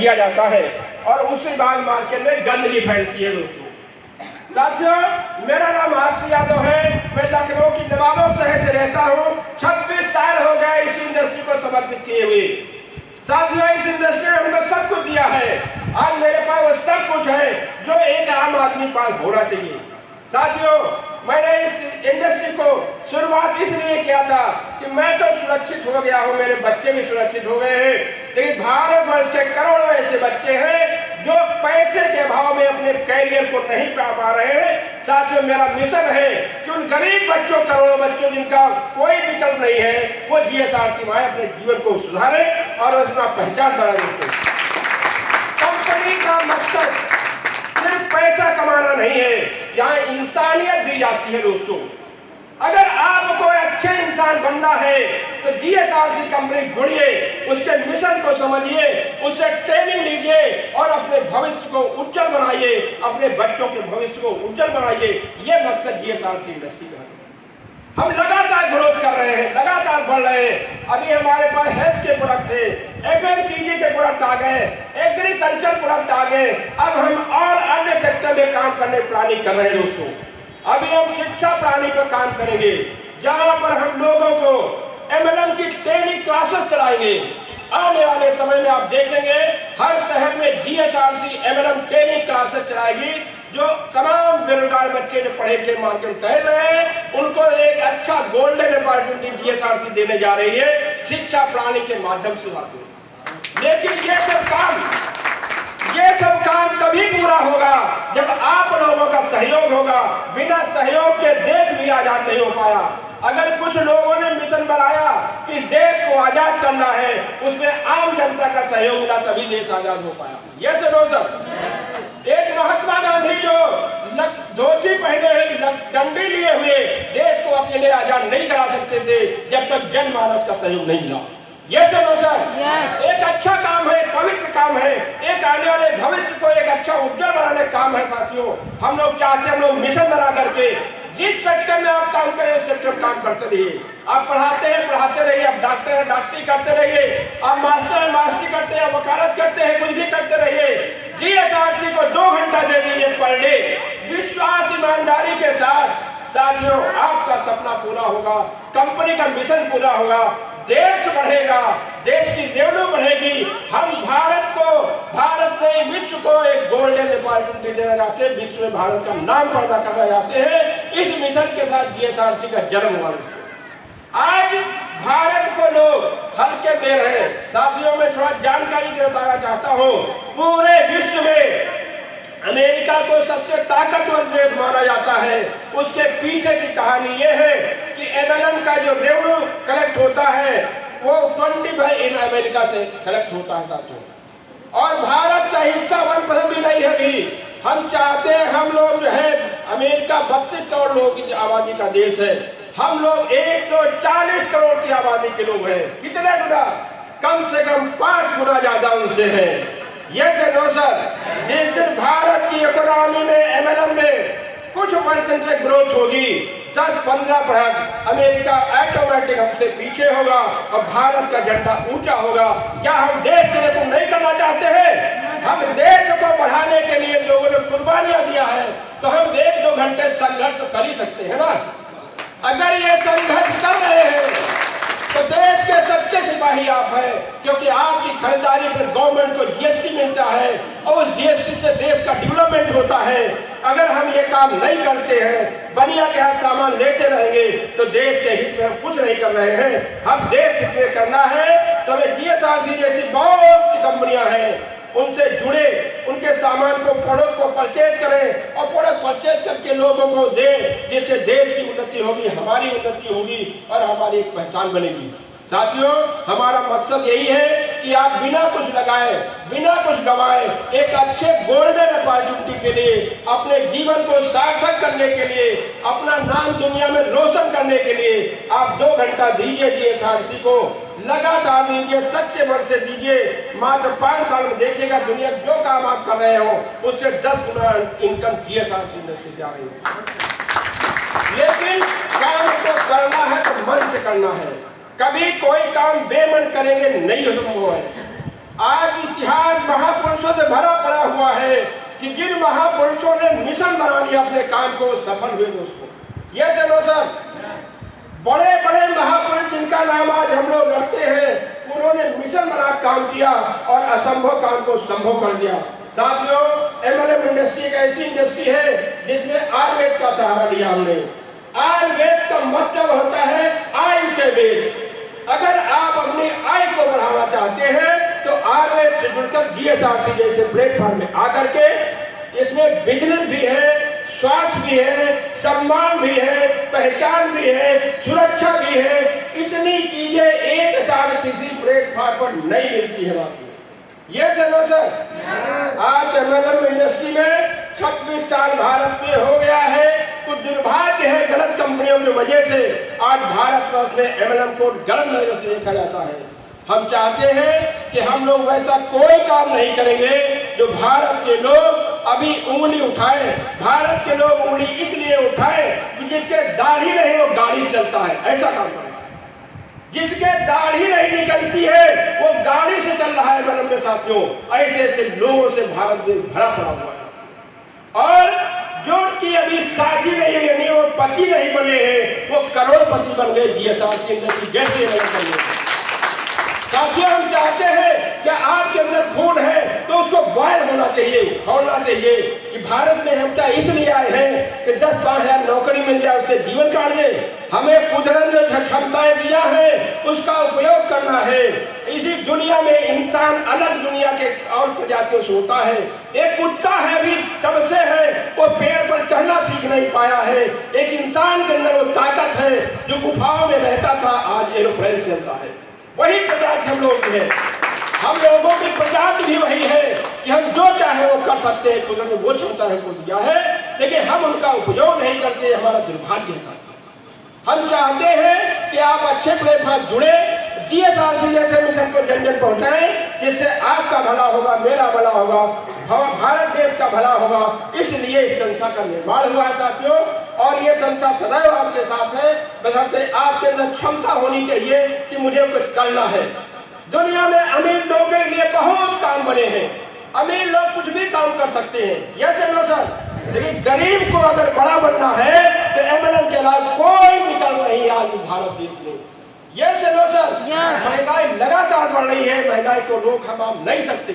दिया जाता है और उसके बाद मार्केट में गंदगी फैलती है। दोस्तों साथियों, मेरा नाम हर्ष यादव है, मैं लखनऊ की नवाबों शहर से रहता हूँ। 26 साल हो गए इस इंडस्ट्री को समर्पित किए हुए। साथियों, इस इंडस्ट्री ने हमको सब कुछ दिया है। आज मेरे पास वो सब कुछ है जो एक आम आदमी पास होना चाहिए। साथियों, मैंने इस इंडस्ट्री को शुरुआत इसलिए किया था कि मैं तो सुरक्षित हो गया हूँ, मेरे बच्चे भी सुरक्षित हो गए हैं, लेकिन भारतवर्ष के करोड़ों ऐसे बच्चे हैं जो पैसे के अभाव में अपने कैरियर को नहीं पा पा रहे हैं। साथियों, मेरा मिशन है कि उन गरीब बच्चों, करोड़ों बच्चों जिनका कोई विकल्प नहीं है, वो जीएसआरसी में अपने जीवन को सुधारें और उसका पहचान बनाए। कंपनी का मकसद सिर्फ पैसा कमाना नहीं है, यहाँ इंसानियत दी जाती है। दोस्तों, अगर आपको अच्छे इंसान बनना है तो जीएसआरसी कंपनी जुड़िए, उसके मिशन को समझिए, उससे ट्रेनिंग लीजिए और अपने भविष्य को उज्जवल बनाइए, अपने बच्चों के भविष्य को उज्जवल बनाइए। ये मकसद जीएसआरसी इंडस्ट्री का है। हम लगातार ग्रोथ कर रहे हैं, लगातार बढ़ रहे हैं। अभी हमारे पास हेल्थ के प्रोडक्ट थे, एफएमसीजी के प्रोडक्ट आ गए, एग्रीकल्चर प्रोडक्ट आ गए। अब हम और अन्य सेक्टर में काम करने प्लानिंग कर रहे हैं। दोस्तों, अभी हम शिक्षा प्रणाली पर काम करेंगे, जहां पर हम लोगों को एमएलएम की ट्रेनिंग क्लासेस चलाएंगे। आने वाले समय में आप देखेंगे हर शहर में जीएसआरसी एमएलएम ट्रेनिंग क्लासेस चलाएगी, जो तमाम बेरोजगार बच्चे जो पढ़े के माध्यम टहल रहे हैं उनको एक अच्छा गोल्डन अपॉर्चुनिटी जीएसआरसी देने जा रही है शिक्षा प्रणाली के माध्यम से। लेकिन ये सब काम तभी पूरा होगा जब आप लोगों का सहयोग होगा। बिना सहयोग के देश भी आजाद नहीं हो पाया। अगर कुछ लोगों ने मिशन बनाया कि इस देश को आजाद करना है, उसमें आम जनता का सहयोग मिला तभी देश आजाद हो पाया। ये सुनो सर, एक महात्मा गांधी जो धोती पहने हुए, डंडी लिए हुए देश को अकेले आजाद नहीं करा सकते थे जब तक जनमानस का सहयोग नहीं मिला। ये सुनो सर, एक अच्छा काम है, पवित्र काम है, एक आने वाले भविष्य को एक अच्छा उज्जवल बनाने का काम है। साथियों, हम लोग चाहते हैं, हम लोग मिशन बना करके जिस सेक्टर में आप काम करें उस सेक्टर में काम करते रहिए। आप पढ़ाते हैं, पढ़ाते रहिए, आप डॉक्टर हैं, डॉक्टरी करते रहिए, आप मास्टर हैं, मास्टरी करते हैं, वकालत करते हैं, कुछ भी करते रहिए। जीएसआरसी को 2 घंटा दे दीजिए पर डे, विश्वास ईमानदारी के साथ। साथियों, आपका सपना पूरा होगा, कंपनी का मिशन पूरा होगा, देश बढ़ेगा, देश की रेवेन्यू बढ़ेगी। हम भारत में विश्व को एक गोल्डन अपॉर्चुनिटी देना चाहते हैं, विश्व में भारत का नाम पैदा करना चाहते हैं। इस मिशन के साथ जीएसआरसी का जन्म हुआ। आज भारत को लोग हल्के दे रहे हैं। साथियों, मैं थोड़ा जानकारी देना चाहता हूँ। पूरे विश्व में अमेरिका को सबसे ताकतवर देश माना जाता है। उसके पीछे की कहानी ये है कि एमएलएम का जो रेवेन्यू कलेक्ट होता है वो 20 इन अमेरिका से कलेक्ट होता है। साथियों, और भारत का हिस्सा 1% भी नहीं है। अभी हम चाहते हैं, हम लोग जो है, अमेरिका 32 करोड़ लोगों की आबादी का देश है, हम लोग 140 करोड़ की आबादी के लोग हैं। कितने गुना? कम से कम 5 गुना ज्यादा उनसे है। ये से नो सर, जिस दिन भारत की इकोनॉमी में एमएलएम में कुछ परसेंटेज ग्रोथ होगी, 10-15%, अमेरिका ऑटोमेटिक हमसे पीछे होगा और भारत का झंडा ऊंचा होगा। क्या हम देश के लिए तुम नहीं करना चाहते हैं? हम देश को बढ़ाने के लिए लोगों ने कुर्बानियां दिया है, तो हम 1-2 घंटे संघर्ष कर ही सकते हैं ना। अगर ये संघर्ष कर रहे हैं तो देश के सच्चे सिपाही आप हैं, क्योंकि आपकी खरीदारी पर गवर्नमेंट को जीएसटी मिलता है और उस जीएसटी से देश का डेवलपमेंट होता है। अगर हम ये काम नहीं करते हैं, बनिया के यहाँ सामान लेते रहेंगे, तो देश के हित में हम कुछ नहीं कर रहे हैं। हम देश हित में करना है तो हमें जीएसआरसी जैसी बहुत सी कंपनियां हैं, उनसे जुड़े, उनके सामान को, प्रोडक्ट को परचेज करें और प्रोडक्ट परचेज करके लोगों को दें, जिससे देश की उन्नति होगी, हमारी उन्नति होगी और हमारी एक पहचान बनेगी। साथियों, हमारा मकसद यही है कि आप बिना कुछ लगाए, बिना कुछ गवाए, एक अच्छे गोल्डन अपॉर्चुनिटी के लिए, अपने जीवन को सार्थक करने के लिए, अपना नाम दुनिया में रोशन करने के लिए आप 2 घंटा दीजिए जीएसआरसी को, लगातार दीजिए, सच्चे मन से दीजिए। मात्र 5 साल में देखिएगा दुनिया जो काम आप कर रहे हो उससे 10 गुना इनकम जीएसआरसी इंडस्ट्री से आ रही है। लेकिन काम को करना है तो मन से करना है। कभी कोई काम बेमन करेंगे नहीं संभव है। आज इतिहास महापुरुषों से भरा पड़ा हुआ है कि जिन महापुरुषों ने मिशन बना लिया अपने काम को, सफल हुए दोस्तों। यस है नो सर? बड़े बड़े महापुरुष जिनका नाम आज हम लोग रखते हैं, उन्होंने मिशन बना काम किया और असंभव काम को संभव कर दिया। साथियों, एमएलएम इंडस्ट्री एक ऐसी इंडस्ट्री है जिसमें आयुर्वेद का सहारा लिया हमने। आयुर्वेद का मतलब होता है आयु के वेद। अगर आप अपनी आयु को बढ़ाना चाहते हैं तो आयुर्वेद से जुड़कर जीएसआरसी जैसे प्लेटफॉर्म में आकर के इसमें बिजनेस भी है, स्वास्थ्य भी है, सम्मान भी है, पहचान भी है, सुरक्षा भी है। इतनी चीजें एक साथ किसी प्लेटफॉर्म पर नहीं मिलती है बाकी। ये सर सर आज एमएलएम इंडस्ट्री में 26 साल भारत में हो गया है। कुछ दुर्भाग्य है, गलत कंपनियों की वजह से आज भारतवर्ष में एमएलएम को गलत नजर से देखा जाता है। हम चाहते हैं कि हम लोग वैसा कोई काम नहीं करेंगे जो भारत के लोग अभी उंगली उठाए। भारत के लोग उंगली इसलिए उठाए कि जिसके दाढ़ी नहीं वो गाड़ी चलता है, ऐसा काम करेंगे। जिसके दाढ़ी नहीं निकलती है वो गाड़ी से चल रहा है। मेरे साथियों, ऐसे ऐसे लोगों से भारत देश भरा पड़ा हुआ है। और जो कि अभी शादी नहीं है, यानी वो पति नहीं बने हैं, वो करोड़पति बन गए जीएसआरसी इंडस्ट्री जैसे बने। साथियों, हम चाहते हैं कि आपके अंदर खून है तो उसको बॉयल होना चाहिए, खोलना चाहिए कि भारत में हम क्या इसलिए आए हैं कि 10-12 हजार नौकरी मिल जाए, उससे जीवन काट दे। हमें कुदरत ने जो क्षमताएं दिया है उसका उपयोग करना है। इसी दुनिया में इंसान अलग दुनिया के और प्रजातियों से होता है। एक कुत्ता है अभी तब से है, वो पेड़ पर चढ़ना सीख नहीं पाया है। एक इंसान के अंदर वो ताकत है जो गुफाओं में रहता था, आज एरोप्लेन चलता है। वही प्रजाति हम लोग हैं। हम लोगों की प्रजाति भी वही है कि हम जो चाहे वो कर सकते हैं। कुदरत ने वो क्षमता हमको दिया है, लेकिन हम उनका उपयोग नहीं करते। हमारा दुर्भाग्य था। हम चाहते हैं कि आप अच्छे प्लेटफॉर्म जुड़े, जीएसआरसी जैसे मिशन को जन जन पहुंचाएं, जिससे आपका भला होगा, मेरा भला होगा, भारत देश का भला होगा। इसलिए इस संस्था का निर्माण हुआ है साथियों, और ये संस्था सदैव आपके साथ है। बशर्ते आपके अंदर क्षमता होनी चाहिए कि मुझे कुछ करना है। दुनिया में अमीर लोगों के लिए बहुत काम बने हैं। अमीर लोग कुछ भी काम कर सकते हैं, यस नो सर? लेकिन गरीब को अगर बड़ा बनना है तो एमएलएम के अलावा कोई विकल्प नहीं है आज भारत देश में। Yes no sir? महंगाई लगातार बढ़ रही है, महंगाई को रोक हम नहीं सकते।